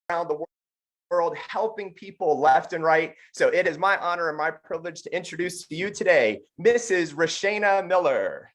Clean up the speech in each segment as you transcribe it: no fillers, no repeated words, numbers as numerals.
around the world, helping people left and right. So it is my honor and my privilege to introduce to you today, Mrs. Roshana Miller.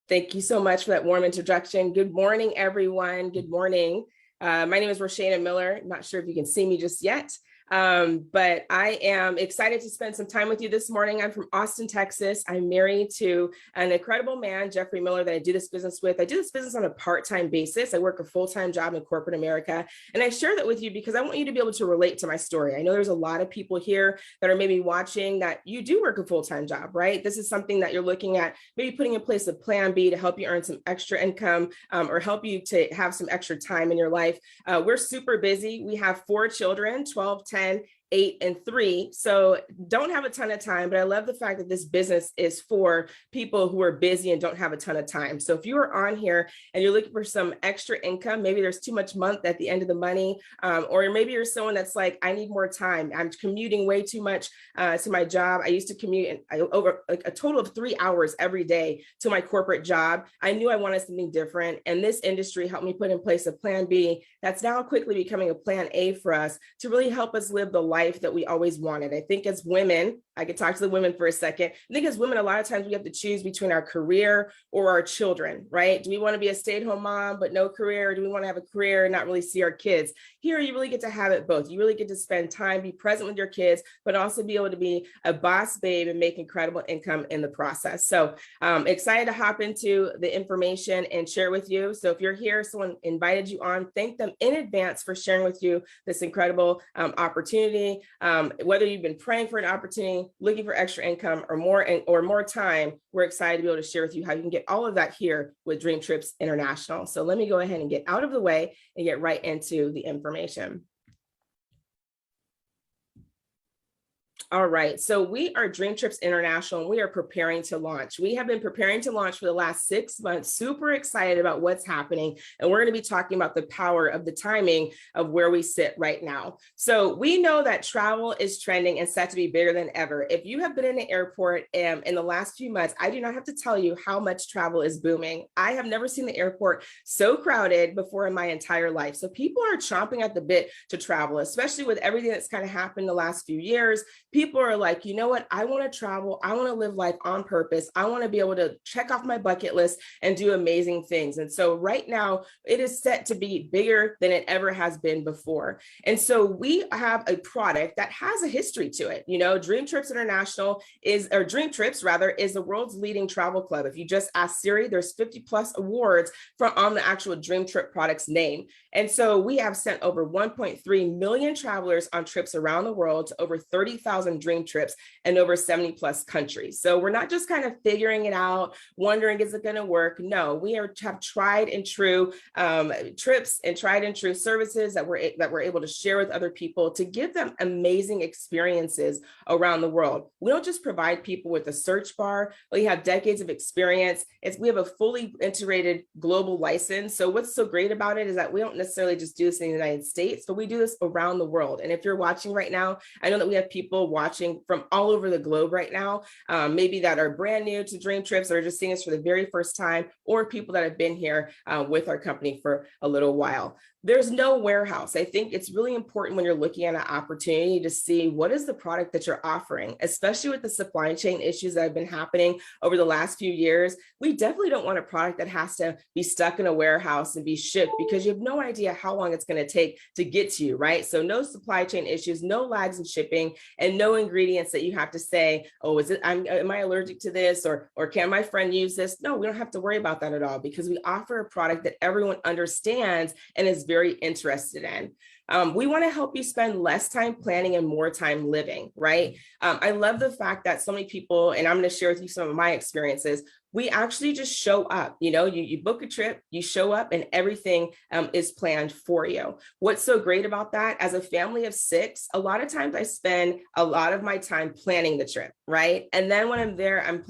Thank you so much for that warm introduction. Good morning, everyone. Good morning. My name is Roshana Miller. I'm not sure if you can see me just yet, but I am excited to spend some time with you this morning. I'm from Austin, Texas. I'm married to an incredible man, Jeffrey Miller, that I do this business with. I do this business on a part-time basis. I work a full-time job in corporate America. And I share that with you because I want you to be able to relate to my story. I know there's a lot of people here that are maybe watching that you do work a full-time job, right? This is something that you're looking at, maybe putting in place a plan B to help you earn some extra income or help you to have some extra time in your life. We're super busy. We have 4 children, 12, 10, 8, and 3. So don't have a ton of time, but I love the fact that this business is for people who are busy and don't have a ton of time. So if you are on here and you're looking for some extra income, maybe there's too much month at the end of the money, or maybe you're someone that's like, I need more time. I'm commuting way too much to my job. I used to commute over like a total of 3 hours every day to my corporate job. I knew I wanted something different. And this industry helped me put in place a plan B that's now quickly becoming a plan A for us to really help us live the life that we always wanted. I think as women, I could talk to the women for a second. I think as women, a lot of times we have to choose between our career or our children, right? Do we want to be a stay-at-home mom but no career? Or do we want to have a career and not really see our kids? Here, you really get to have it both. You really get to spend time, be present with your kids, but also be able to be a boss babe and make incredible income in the process. So excited to hop into the information and share with you. So if you're here, someone invited you on, thank them in advance for sharing with you this incredible opportunity. Whether you've been praying for an opportunity, looking for extra income or more time, we're excited to be able to share with you how you can get all of that here with DreamTrips International. So let me go ahead and get out of the way and get right into the information. All right, so we are DreamTrips International, and we are preparing to launch. We have been preparing to launch for the last 6 months, super excited about what's happening. And we're gonna be talking about the power of the timing of where we sit right now. So we know that travel is trending and set to be bigger than ever. If you have been in the airport in the last few months, I do not have to tell you how much travel is booming. I have never seen the airport so crowded before in my entire life. So people are chomping at the bit to travel, especially with everything that's kind of happened the last few years. People are like, you know what? I want to travel. I want to live life on purpose. I want to be able to check off my bucket list and do amazing things. And so right now it is set to be bigger than it ever has been before. And so we have a product that has a history to it. You know, DreamTrips International DreamTrips rather, is the world's leading travel club. If you just ask Siri, there's 50+ awards on the actual DreamTrip product's name. And so we have sent over 1.3 million travelers on trips around the world to over 30,000 dream trips in over 70+ countries. So we're not just kind of figuring it out, wondering, is it going to work? No, we have tried and true trips and tried and true services that we're able to share with other people to give them amazing experiences around the world. We don't just provide people with a search bar. We have decades of experience. We have a fully integrated global license. So what's so great about it is that we don't necessarily just do this in the United States, but we do this around the world. And if you're watching right now, I know that we have people watching from all over the globe right now, maybe that are brand new to DreamTrips or just seeing us for the very first time, or people that have been here with our company for a little while. There's no warehouse. I think it's really important when you're looking at an opportunity to see what is the product that you're offering, especially with the supply chain issues that have been happening over the last few years. We definitely don't want a product that has to be stuck in a warehouse and be shipped because you have no idea how long it's going to take to get to you, right? So no supply chain issues, no lags in shipping, and no ingredients that you have to say, oh, am I allergic to this, or can my friend use this? No, we don't have to worry about that at all because we offer a product that everyone understands and is very interested in. We want to help you spend less time planning and more time living, right? I love the fact that so many people, and I'm going to share with you some of my experiences, we actually just show up. You know, you book a trip, you show up, and everything is planned for you. What's so great about that? As a family of 6, a lot of times I spend a lot of my time planning the trip, right? And then when I'm there, I'm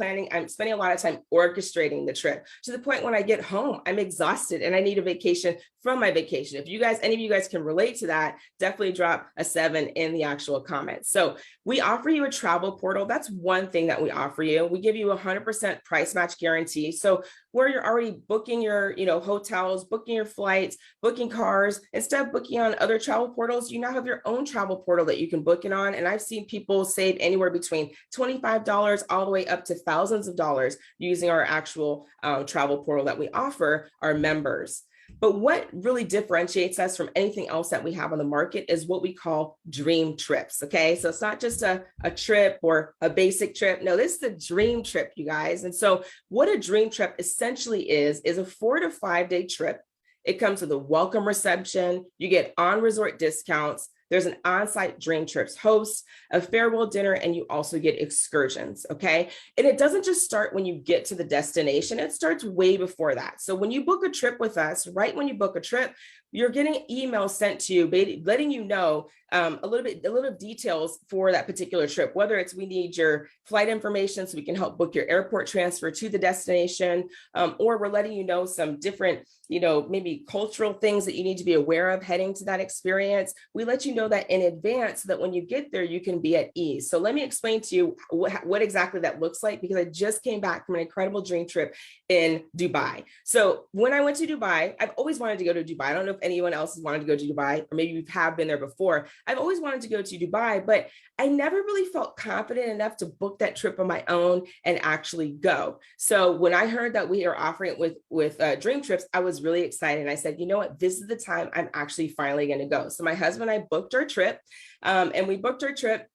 spending a lot of time orchestrating the trip to the point when I get home, I'm exhausted and I need a vacation from my vacation. If any of you guys can relate to that, definitely drop a 7 in the actual comments. So we offer you a travel portal. That's one thing that we offer you. We give you 100% price match match guarantee. So where you're already booking your, hotels, booking your flights, booking cars, instead of booking on other travel portals, you now have your own travel portal that you can book it on. And I've seen people save anywhere between $25 all the way up to thousands of dollars using our actual travel portal that we offer our members. But what really differentiates us from anything else that we have on the market is what we call dream trips. Okay. So it's not just a trip or a basic trip. No, this is the dream trip, you guys. And so what a dream trip essentially is a 4 to 5 day trip. It comes with a welcome reception. You get on resort discounts. There's an on-site DreamTrips host, a farewell dinner, and you also get excursions, okay? And it doesn't just start when you get to the destination, it starts way before that. So when you book a trip with us, right when you book a trip, you're getting emails sent to you, letting you know a little details for that particular trip, whether it's we need your flight information so we can help book your airport transfer to the destination, or we're letting you know some different, maybe cultural things that you need to be aware of heading to that experience. We let you know that in advance so that when you get there, you can be at ease. So let me explain to you what exactly that looks like, because I just came back from an incredible dream trip in Dubai. So when I went to Dubai, I've always wanted to go to Dubai. I don't know if anyone else has wanted to go to Dubai, or maybe you have been there before. I've always wanted to go to Dubai, but I never really felt confident enough to book that trip on my own and actually go. So when I heard that we are offering it with DreamTrips, I was really excited. And I said, you know what, this is the time I'm actually finally going to go. So my husband and I booked our trip, and we booked our trip.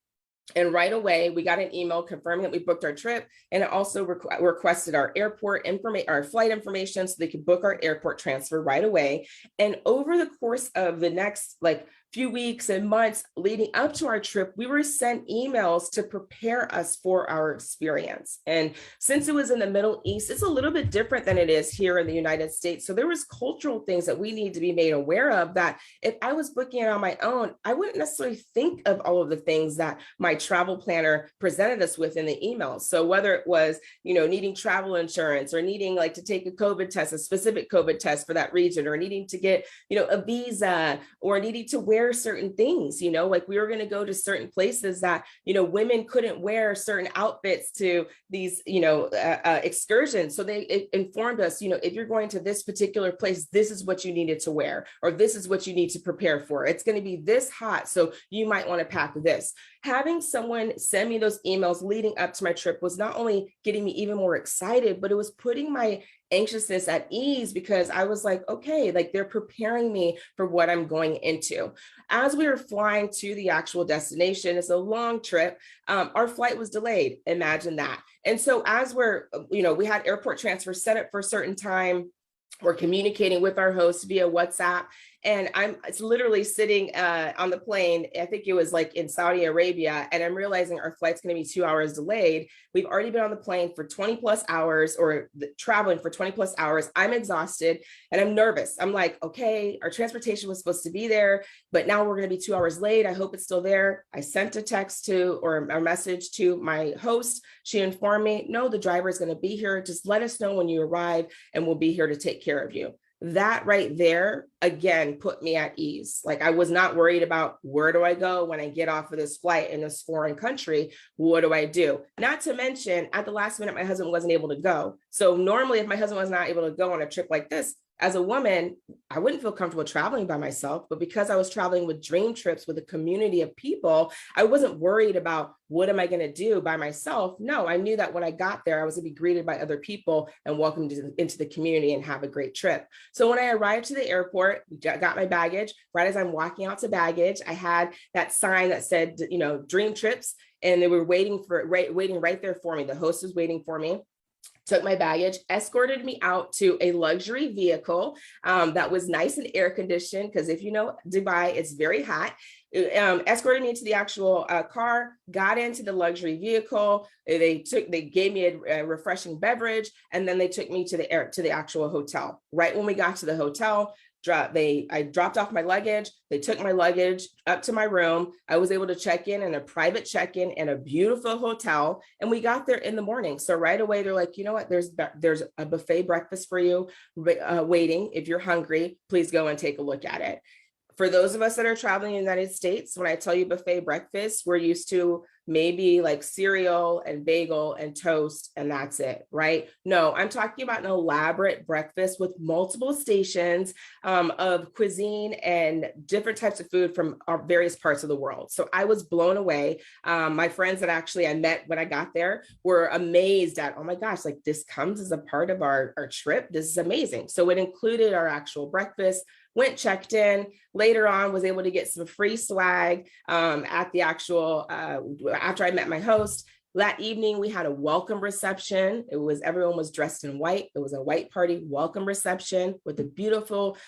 And right away, we got an email confirming that we booked our trip, and it also requested our airport information, our flight information, so they could book our airport transfer right away. And over the course of the next few weeks and months leading up to our trip, we were sent emails to prepare us for our experience. And since it was in the Middle East, it's a little bit different than it is here in the United States. So there was cultural things that we need to be made aware of, that if I was booking it on my own, I wouldn't necessarily think of all of the things that my travel planner presented us with in the emails. So whether it was, needing travel insurance, or needing to take a COVID test, a specific COVID test for that region, or needing to get, a visa, or needing to wear certain things, we were going to go to certain places that, women couldn't wear certain outfits to these, excursions. So they informed us, if you're going to this particular place, this is what you needed to wear, or this is what you need to prepare for. It's going to be this hot, so you might want to pack this. Having someone send me those emails leading up to my trip was not only getting me even more excited, but it was putting my anxiousness at ease, because I was like, okay, they're preparing me for what I'm going into. As we were flying to the actual destination, it's a long trip. Our flight was delayed. Imagine that. And so as we had airport transfer set up for a certain time. We're communicating with our host via WhatsApp, and it's literally sitting on the plane. I think it was in Saudi Arabia, and I'm realizing our flight's going to be 2 hours delayed. We've already been on the plane for 20 plus hours, or traveling for 20 plus hours. I'm exhausted and I'm nervous. I'm like, okay, our transportation was supposed to be there, but now we're going to be 2 hours late. I hope it's still there. I sent a text or a message to my host. She informed me, no, the driver is going to be here. Just let us know when you arrive, and we'll be here to take care of you. That right there, again, put me at ease. I was not worried about, where do I go when I get off of this flight in this foreign country? What do I do? Not to mention, at the last minute, my husband wasn't able to go. So normally, if my husband was not able to go on a trip like this, as a woman, I wouldn't feel comfortable traveling by myself, but because I was traveling with DreamTrips with a community of people, I wasn't worried about, what am I going to do by myself? No, I knew that when I got there, I was going to be greeted by other people and welcomed into the community and have a great trip. So when I arrived to the airport, got my baggage, right as I'm walking out to baggage, I had that sign that said, DreamTrips, and they were waiting right there for me. The host was waiting for me. Took my baggage, escorted me out to a luxury vehicle that was nice and air conditioned, because if you know Dubai, it's very hot. Escorted me to the actual car, got into the luxury vehicle. They gave me a refreshing beverage, and then they took me to the actual hotel. Right when we got to the hotel, I dropped off my luggage. They took my luggage up to my room. I was able to check in a private check-in in a beautiful hotel, and we got there in the morning. So right away, they're like, you know what? There's a buffet breakfast for you waiting. If you're hungry, please go and take a look at it. For those of us that are traveling in the United States, when I tell you buffet breakfast, we're used to maybe like cereal and bagel and toast, and that's it, right? No, I'm talking about an elaborate breakfast with multiple stations of cuisine and different types of food from our various parts of the world. So I was blown away. My friends that actually I met when I got there were amazed at, oh my gosh, like this comes as a part of our trip. This is amazing. So it included our actual breakfast, went checked in, later on was able to get some free swag at the actual, after I met my host. That evening, we had a welcome reception. Everyone was dressed in white. It was a white party welcome reception with a beautiful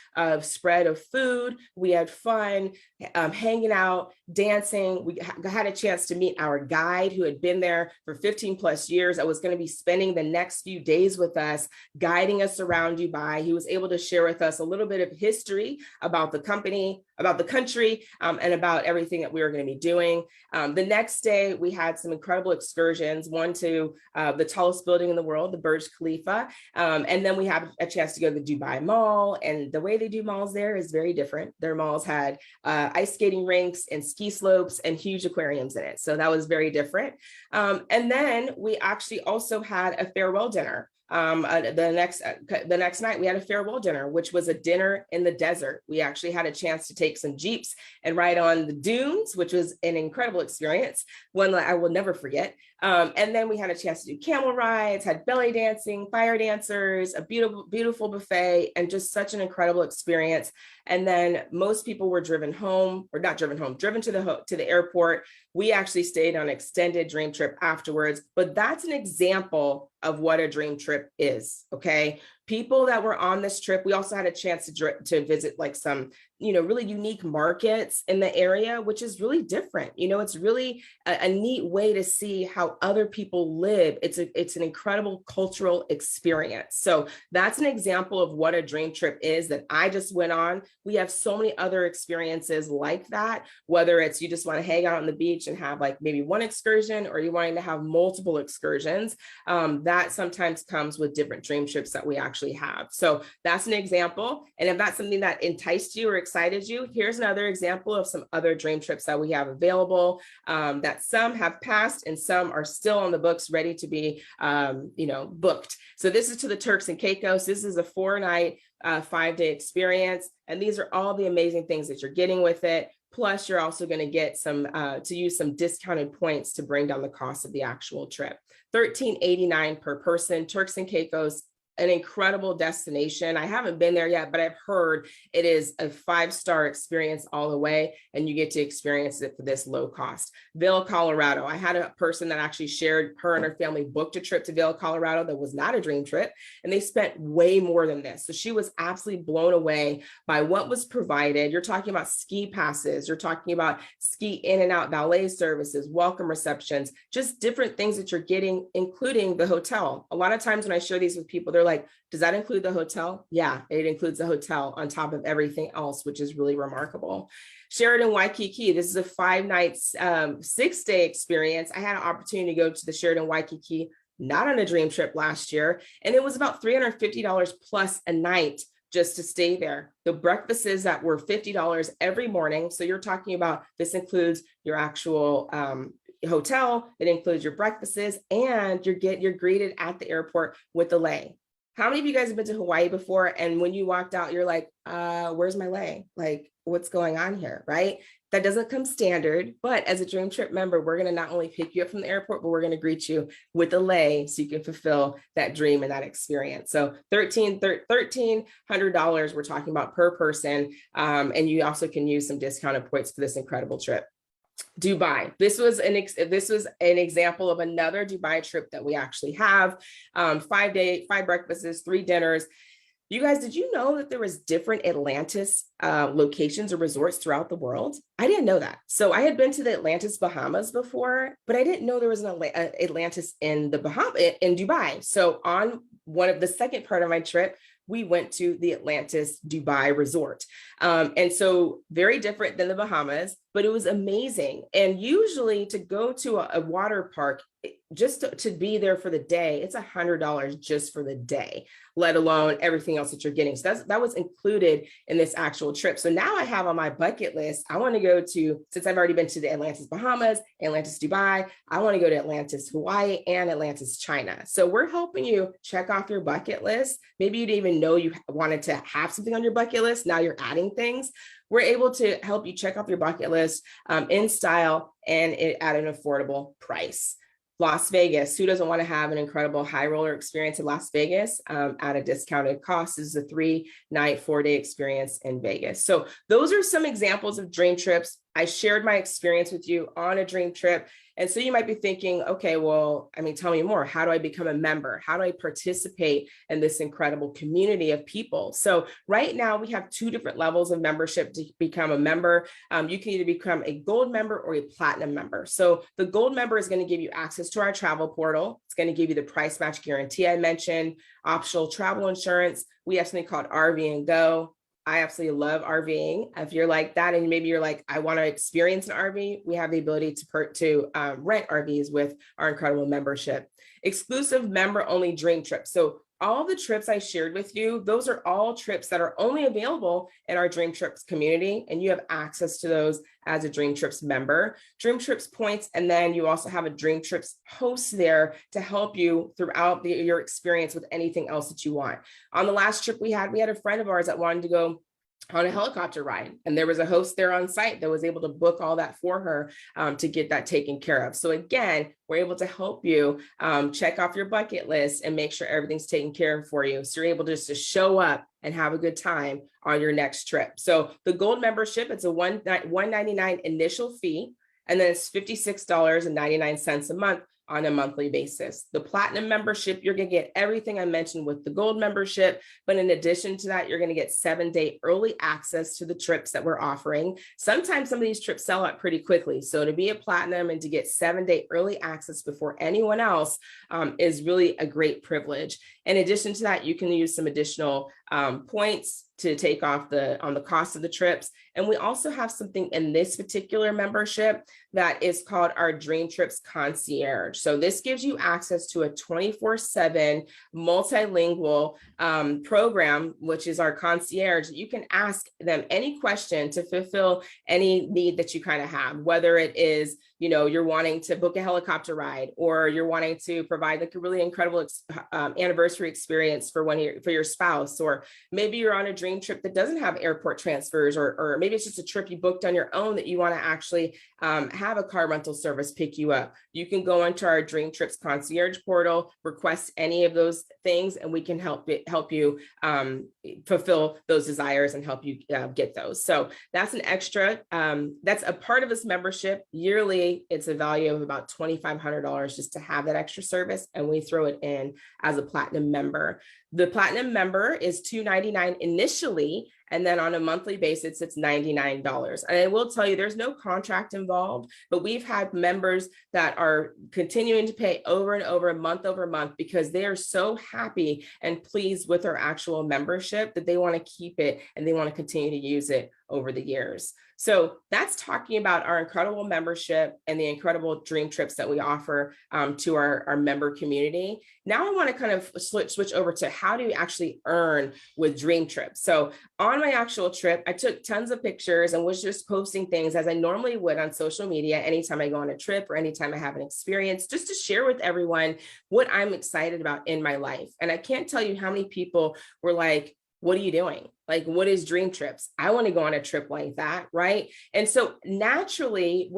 spread of food. We had fun, hanging out, dancing. We had a chance to meet our guide who had been there for 15 plus years. I was going to be spending the next few days with us, guiding us around Dubai. He was able to share with us a little bit of history about the company, about the country, and about everything that we were going to be doing. The next day, we had some incredible excursions, one to the tallest building in the world, the Burj Khalifa. And then we had a chance to go to the Dubai Mall. And the way they do malls there is very different. Their malls had ice skating rinks and ski slopes and huge aquariums in it. So that was very different. And then we actually also had a farewell dinner. The next night we had a farewell dinner, which was a dinner in the desert. We actually had a chance to take some Jeeps and ride on the dunes, which was an incredible experience, one that I will never forget. And then we had a chance to do camel rides, had belly dancing, fire dancers, a beautiful buffet, and just such an incredible experience. And then most people were driven home, or not driven home, driven to the airport. We actually stayed on an extended dream trip afterwards, but that's an example of what a dream trip is, okay? People that were on this trip, we also had a chance to visit like some, really unique markets in the area, which is really different. It's really a neat way to see how other people live. It's an incredible cultural experience. So that's an example of what a dream trip is that I just went on. We have so many other experiences like that, whether it's you just want to hang out on the beach and have like maybe one excursion, or you're wanting to have multiple excursions. That sometimes comes with different dream trips that we actually have. So that's an example. And if that's something that enticed you or excited you, here's another example of some other dream trips that we have available, that some have passed and some are still on the books ready to be booked. So this is to the Turks and Caicos. This is a 4-night, 5-day experience. And these are all the amazing things that you're getting with it. Plus, you're also going to get to use some discounted points to bring down the cost of the actual trip. $13.89 per person, Turks and Caicos, an incredible destination. I haven't been there yet, but I've heard it is a 5-star experience all the way, and you get to experience it for this low cost. Vail, Colorado. I had a person that actually shared, her and her family booked a trip to Vail, Colorado that was not a dream trip, and they spent way more than this. So she was absolutely blown away by what was provided. You're talking about ski passes, you're talking about ski in and out valet services, welcome receptions, just different things that you're getting, including the hotel. A lot of times when I share these with people, they're like, does that include the hotel? Yeah, it includes the hotel on top of everything else, which is really remarkable. Sheraton Waikiki, this is a 5-night, 6-day experience. I had an opportunity to go to the Sheraton Waikiki, not on a dream trip last year, and it was about $350 plus a night just to stay there. The breakfasts that were $50 every morning. So you're talking about, this includes your actual hotel, it includes your breakfasts, and you're greeted at the airport with the lei. How many of you guys have been to Hawaii before? And when you walked out, you're like, where's my lei? Like, what's going on here, right? That doesn't come standard, but as a dream trip member, we're going to not only pick you up from the airport, but we're going to greet you with a lei so you can fulfill that dream and that experience. So $1,300 we're talking about per person. And you also can use some discounted points for this incredible trip. Dubai. This was an example of another Dubai trip that we actually have. 5 breakfasts, 3 dinners. You guys, did you know that there was different Atlantis locations or resorts throughout the world? I didn't know that. So I had been to the Atlantis Bahamas before, but I didn't know there was an Atlantis in Dubai. So on the second part of my trip, we went to the Atlantis Dubai resort. And so very different than the Bahamas, but it was amazing. And usually to go to a water park, just to be there for the day, it's $100 just for the day, let alone everything else that you're getting. So that was included in this actual trip. So now I have on my bucket list, I want to go to, since I've already been to the Atlantis, Bahamas, Atlantis, Dubai, I want to go to Atlantis, Hawaii, and Atlantis, China. So we're helping you check off your bucket list. Maybe you didn't even know you wanted to have something on your bucket list. Now you're adding things. We're able to help you check off your bucket list in style and at an affordable price. Las Vegas, who doesn't want to have an incredible high roller experience in Las Vegas at a discounted cost? This is a 3-night, 4-day experience in Vegas. So those are some examples of dream trips. I shared my experience with you on a dream trip. And so you might be thinking, okay, well, I mean, tell me more. How do I become a member? How do I participate in this incredible community of people? So right now we have 2 different levels of membership to become a member. You can either become a gold member or a platinum member. So the gold member is going to give you access to our travel portal. It's going to give you the price match guarantee I mentioned, optional travel insurance. We have something called RV and Go. I absolutely love RVing. If you're like that, and maybe you're like, I want to experience an RV, we have the ability to rent RVs with our incredible membership. Exclusive member only dream trips. So all the trips I shared with you, those are all trips that are only available in our Dream Trips community, and you have access to those as a Dream Trips member. Dream Trips points, and then you also have a Dream Trips host there to help you throughout your experience with anything else that you want. On the last trip we had a friend of ours that wanted to go on a helicopter ride, and there was a host there on site that was able to book all that for her to get that taken care of. So again, we're able to help you check off your bucket list and make sure everything's taken care of for you. So you're able just to show up and have a good time on your next trip. So the gold membership, it's a $199 initial fee, and then it's $56.99 a month on a monthly basis. The platinum membership, you're going to get everything I mentioned with the gold membership, but in addition to that, you're going to get 7-day early access to the trips that we're offering. Sometimes some of these trips sell out pretty quickly. So to be a platinum and to get 7-day early access before anyone else is really a great privilege. In addition to that, you can use some additional points to take off on the cost of the trips. And we also have something in this particular membership that is called our Dream Trips Concierge. So this gives you access to a 24/7 multilingual program, which is our concierge. You can ask them any question to fulfill any need that you kind of have, whether it is, you're wanting to book a helicopter ride, or you're wanting to provide like a really incredible anniversary experience for your spouse, or maybe you're on a dream trip that doesn't have airport transfers, or maybe it's just a trip you booked on your own that you want to actually have a car rental service pick you up. You can go into our Dream Trips Concierge portal, request any of those things, and we can help you fulfill those desires and help you get those. So that's an extra, that's a part of this membership. Yearly, it's a value of about $2,500 just to have that extra service, and we throw it in as a platinum member. The platinum member is $299 initially, and then on a monthly basis, it's $99. And I will tell you, there's no contract involved, but we've had members that are continuing to pay over and over month because they are so happy and pleased with our actual membership that they want to keep it and they want to continue to use it over the years. So that's talking about our incredible membership and the incredible dream trips that we offer to our member community. Now I want to kind of switch over to how do you actually earn with dream trips. So on my actual trip, I took tons of pictures and was just posting things as I normally would on social media anytime I go on a trip or anytime I have an experience, just to share with everyone what I'm excited about in my life. And I can't tell you how many people were like, what are you doing? Like, what is dream trips? I want to go on a trip like that, right? And so naturally,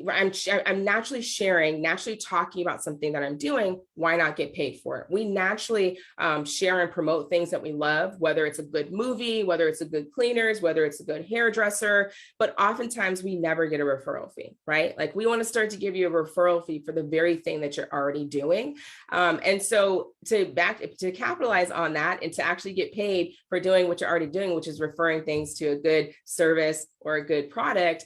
I'm naturally sharing, naturally talking about something that I'm doing. Why not get paid for it? We naturally share and promote things that we love, whether it's a good movie, whether it's a good cleaners, whether it's a good hairdresser, but oftentimes we never get a referral fee, right? Like we want to start to give you a referral fee for the very thing that you're already doing. And so to capitalize on that and to actually get paid for doing what you're already doing, which is referring things to a good service or a good product,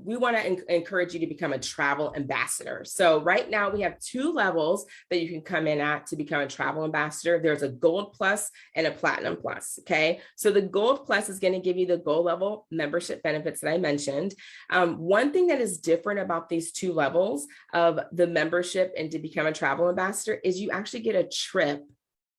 we want to encourage you to become a travel ambassador. So right now we have 2 levels that you can come in at to become a travel ambassador. There's a Gold Plus and a Platinum Plus. Okay. So the Gold Plus is going to give you the gold level membership benefits that I mentioned. One thing that is different about these 2 levels of the membership and to become a travel ambassador is you actually get a trip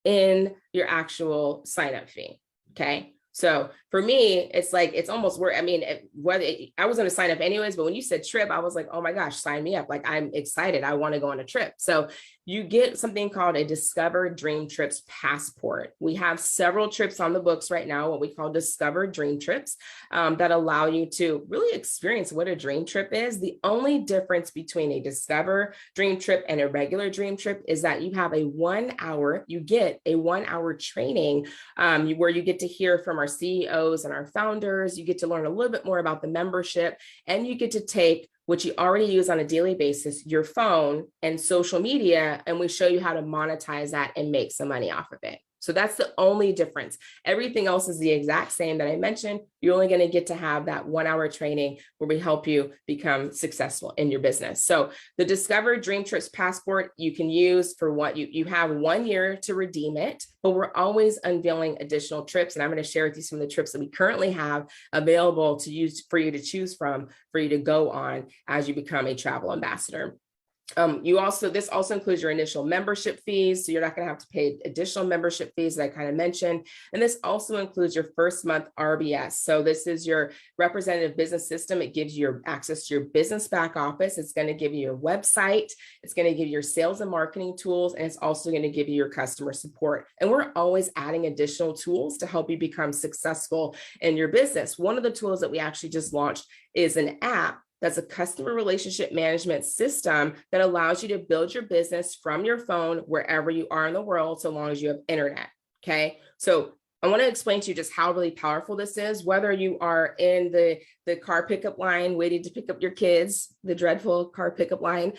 in your actual sign up fee. Okay. So for me, it's like, it's almost where, I mean, whether I was going to sign up anyways, but when you said trip, I was like, oh my gosh, sign me up. Like, I'm excited. I want to go on a trip. So you get something called a Discover DreamTrips Passport. We have several trips on the books right now, what we call Discover DreamTrips, that allow you to really experience what a dream trip is. The only difference between a Discover Dream Trip and a regular dream trip is that you have a 1 hour, you get a 1 hour training where you get to hear from our CEOs and our founders. You get to learn a little bit more about the membership, and you get to take what you already use on a daily basis, your phone and social media, and we show you how to monetize that and make some money off of it. So that's the only difference. Everything else is the exact same that I mentioned. You're only going to get to have that 1 hour training where we help you become successful in your business. So the Discover DreamTrips Passport, you can use for what you have 1 year to redeem it, but we're always unveiling additional trips. And I'm going to share with you some of the trips that we currently have available to use for you to choose from, for you to go on as you become a travel ambassador. This also includes your initial membership fees. So you're not going to have to pay additional membership fees that I kind of mentioned. And this also includes your first month RBS. So this is your representative business system. It gives you access to your business back office. It's going to give you your website. It's going to give you your sales and marketing tools. And it's also going to give you your customer support. And we're always adding additional tools to help you become successful in your business. One of the tools that we actually just launched is an app that's a customer relationship management system that allows you to build your business from your phone wherever you are in the world, so long as you have internet. Okay. So I want to explain to you just how really powerful this is, whether you are in the car pickup line waiting to pick up your kids, the dreadful car pickup line,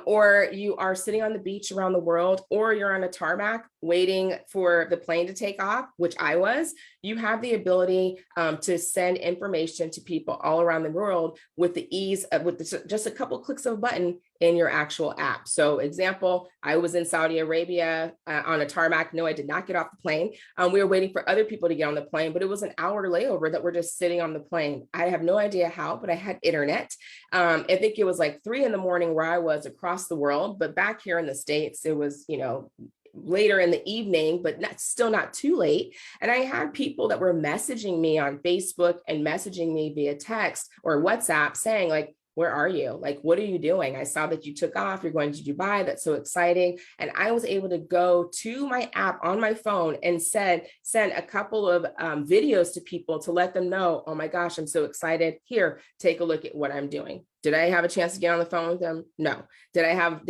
or you are sitting on the beach around the world, or you're on a tarmac waiting for the plane to take off, which I was. You have the ability to send information to people all around the world with the ease of just a couple clicks of a button in your actual app. So example, I was in Saudi Arabia on a tarmac. No, I did not get off the plane. We were waiting for other people to get on the plane, but it was an hour layover that we're just sitting on the plane. I have no idea how, but I had internet. I think it was like 3 a.m. where I was across the world, but back here in the States, it was, later in the evening, but still not too late. And I had people that were messaging me on Facebook and messaging me via text or WhatsApp saying like, where are you? Like, what are you doing? I saw that you took off. You're going to Dubai. That's so exciting. And I was able to go to my app on my phone and send a couple of videos to people to let them know, oh my gosh, I'm so excited. Here, take a look at what I'm doing. Did I have a chance to get on the phone with them? No. Did I have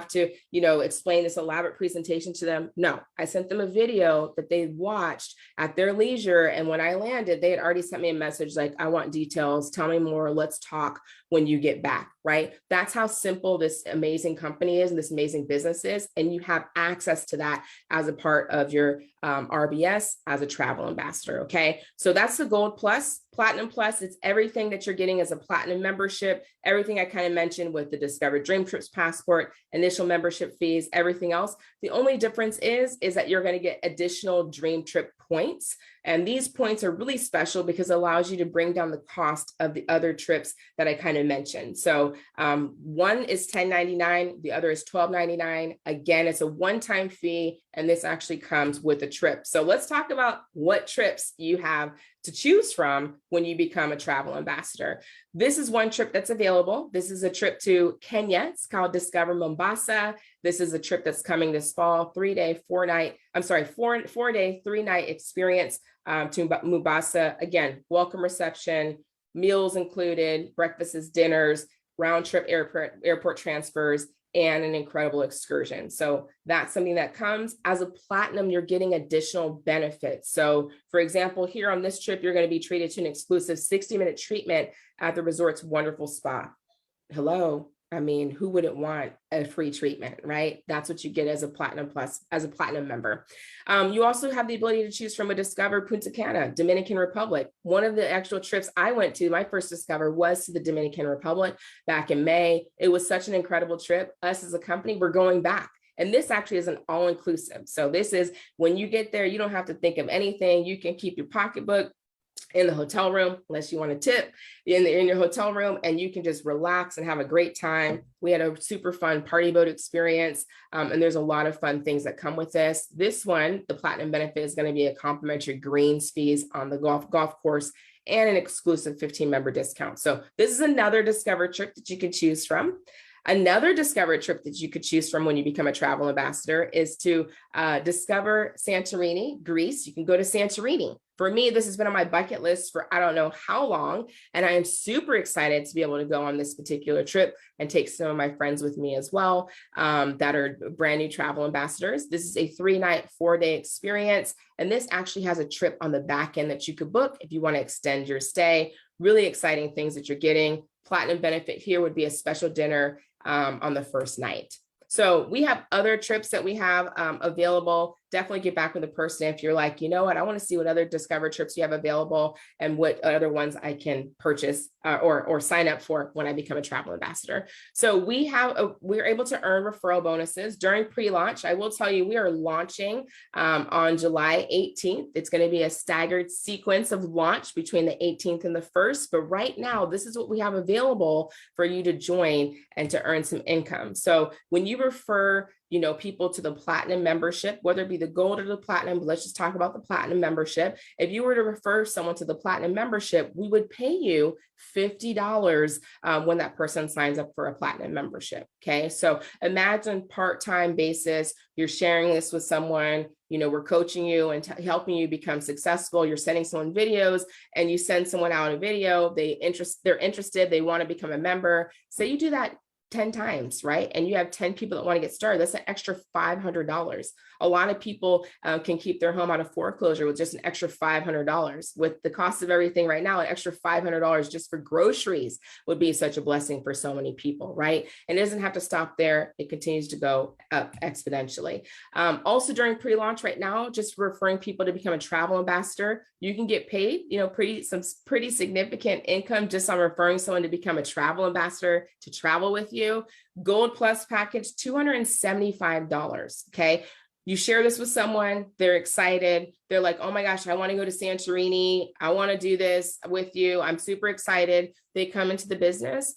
to, explain this elaborate presentation to them? No. I sent them a video that they watched at their leisure. And when I landed, they had already sent me a message like, I want details. Tell me more. Let's talk when you get back, right? That's how simple this amazing company is and this amazing business is. And you have access to that as a part of your RBS as a travel ambassador. Okay. So that's the Gold Plus. Platinum Plus, it's everything that you're getting as a platinum membership, everything I kind of mentioned with the Discover DreamTrips Passport, initial membership fees, everything else. The only difference is that you're going to get additional Dream Trip points. And these points are really special because it allows you to bring down the cost of the other trips that I kind of mentioned. So one is $10.99, the other is $12.99. Again, it's a one-time fee, and this actually comes with a trip. So let's talk about what trips you have to choose from when you become a travel ambassador. This is one trip that's available. This is a trip to Kenya. It's called Discover Mombasa. This is a trip that's coming this fall, 4-day, 3-night experience to Mombasa. Again, welcome reception, meals included, breakfasts, dinners, round trip airport transfers, and an incredible excursion. So that's something that comes as a platinum. You're getting additional benefits. So for example, here on this trip, you're going to be treated to an exclusive 60-minute treatment at the resort's wonderful spa. Hello. I mean, who wouldn't want a free treatment, right? That's what you get as a Platinum Plus, as a Platinum member. You also have the ability to choose from a Discover Punta Cana, Dominican Republic. One of the actual trips I went to, my first Discover, was to the Dominican Republic back in May. It was such an incredible trip. Us as a company, we're going back. And this actually is an all-inclusive. So this is when you get there, you don't have to think of anything. You can keep your pocketbook in the hotel room, unless you want to tip in your hotel room, and you can just relax and have a great time. We had a super fun party boat experience, and there's a lot of fun things that come with this. This one, the Platinum benefit, is going to be a complimentary greens fees on the golf course and an exclusive 15 member discount. So this is another Discover trip that you can choose from. Another Discover trip that you could choose from when you become a travel ambassador is to discover Santorini, Greece. You can go to Santorini. For me, this has been on my bucket list for I don't know how long, and I am super excited to be able to go on this particular trip and take some of my friends with me as well that are brand new travel ambassadors. This is a 3-night, 4-day experience, and this actually has a trip on the back end that you could book if you want to extend your stay. Really exciting things that you're getting. Platinum benefit here would be a special dinner on the first night. So we have other trips that we have available. Definitely get back with the person if you're like, you know what, I want to see what other Discover trips you have available and what other ones I can purchase or sign up for when I become a travel ambassador. So we're able to earn referral bonuses during pre-launch. I will tell you, we are launching on July 18th. It's going to be a staggered sequence of launch between the 18th and the 1st. But right now, this is what we have available for you to join and to earn some income. So when you refer people to the Platinum membership, whether it be the gold or the platinum, but let's just talk about the Platinum membership. If you were to refer someone to the Platinum membership, we would pay you $50 when that person signs up for a Platinum membership. Okay. So imagine part-time basis, you're sharing this with someone, we're coaching you and helping you become successful. You're sending someone videos and you send someone out a video, they're interested, they want to become a member. Say you do that 10 times, right? And you have 10 people that want to get started. That's an extra $500. A lot of people can keep their home out of foreclosure with just an extra $500. With the cost of everything right now, an extra $500 just for groceries would be such a blessing for so many people, right? And it doesn't have to stop there. It continues to go up exponentially. Also during pre-launch right now, just referring people to become a travel ambassador, you can get paid, some pretty significant income just on referring someone to become a travel ambassador to travel with you. Gold Plus package, $275. Okay. You share this with someone, they're excited. They're like, oh my gosh, I want to go to Santorini. I want to do this with you. I'm super excited. They come into the business.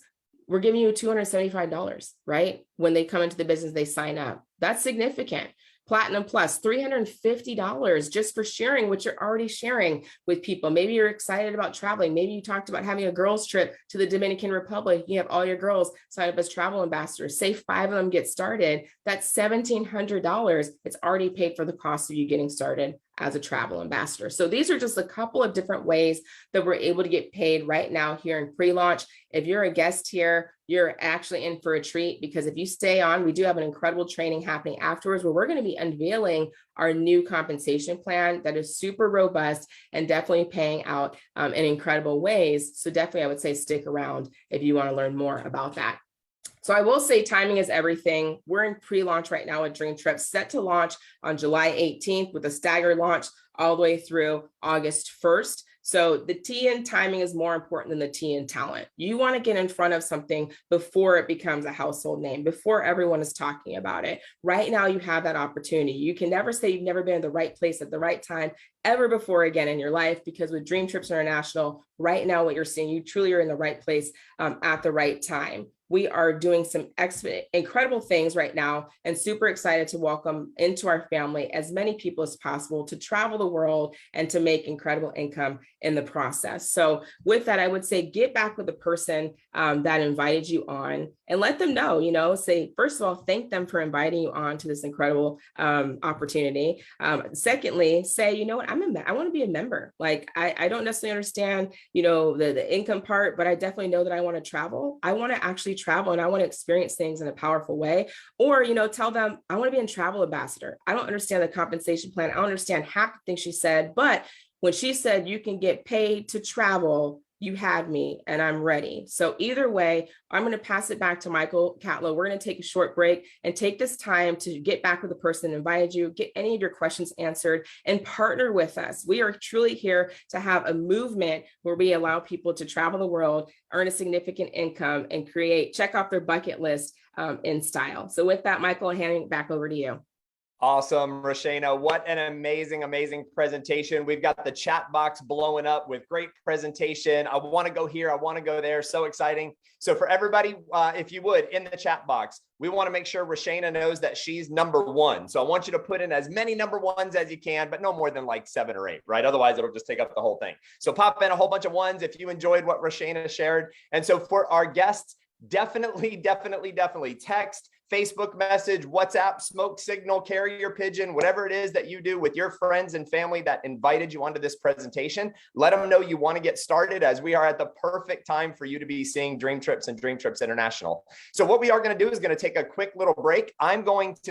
We're giving you $275, right? When they come into the business, they sign up. That's significant. Platinum Plus, $350 just for sharing what you're already sharing with people. Maybe you're excited about traveling. Maybe you talked about having a girls' trip to the Dominican Republic. You have all your girls sign up as travel ambassadors. Say 5 of them get started. That's $1,700. It's already paid for the cost of you getting started as a travel ambassador. So these are just a couple of different ways that we're able to get paid right now here in pre-launch. If you're a guest here, you're actually in for a treat, because if you stay on, we do have an incredible training happening afterwards where we're going to be unveiling our new compensation plan that is super robust and definitely paying out in incredible ways. So definitely, I would say stick around if you want to learn more about that. So I will say timing is everything. We're in pre-launch right now with DreamTrips, set to launch on July 18th with a staggered launch all the way through August 1st. So the T in timing is more important than the T in talent. You want to get in front of something before it becomes a household name, before everyone is talking about it. Right now, you have that opportunity. You can never say you've never been in the right place at the right time ever before again in your life, because with DreamTrips International, right now, what you're seeing, you truly are in the right place at the right time. We are doing some incredible things right now and super excited to welcome into our family as many people as possible to travel the world and to make incredible income in the process. So with that, I would say get back with the person that invited you on and let them know, say, first of all, thank them for inviting you on to this incredible opportunity. Secondly, say, you know what, I want to be a member. Like, I don't necessarily understand, the income part, but I definitely know that I want to travel. I want to actually travel and I want to experience things in a powerful way. Or, tell them I want to be a travel ambassador. I don't understand the compensation plan. I don't understand half the things she said, but when she said you can get paid to travel, you had me and I'm ready. So either way, I'm going to pass it back to Michael Catlow. We're going to take a short break and take this time to get back with the person that invited you, get any of your questions answered, and partner with us. We are truly here to have a movement where we allow people to travel the world, earn a significant income, and check off their bucket list in style. So with that, Michael, handing it back over to you. Awesome, Roshana. What an amazing, amazing presentation. We've got the chat box blowing up with great presentation. I want to go here. I want to go there. So exciting. So for everybody, if you would, in the chat box, we want to make sure Roshana knows that she's number one. So I want you to put in as many number ones as you can, but no more than like 7 or 8, right? Otherwise, it'll just take up the whole thing. So pop in a whole bunch of ones if you enjoyed what Roshana shared. And so for our guests, definitely text, Facebook message, WhatsApp, smoke signal, carrier pigeon, whatever it is that you do with your friends and family that invited you onto this presentation. Let them know you want to get started, as we are at the perfect time for you to be seeing Dream Trips and Dream Trips International. So what we are going to do is going to take a quick little break. I'm going to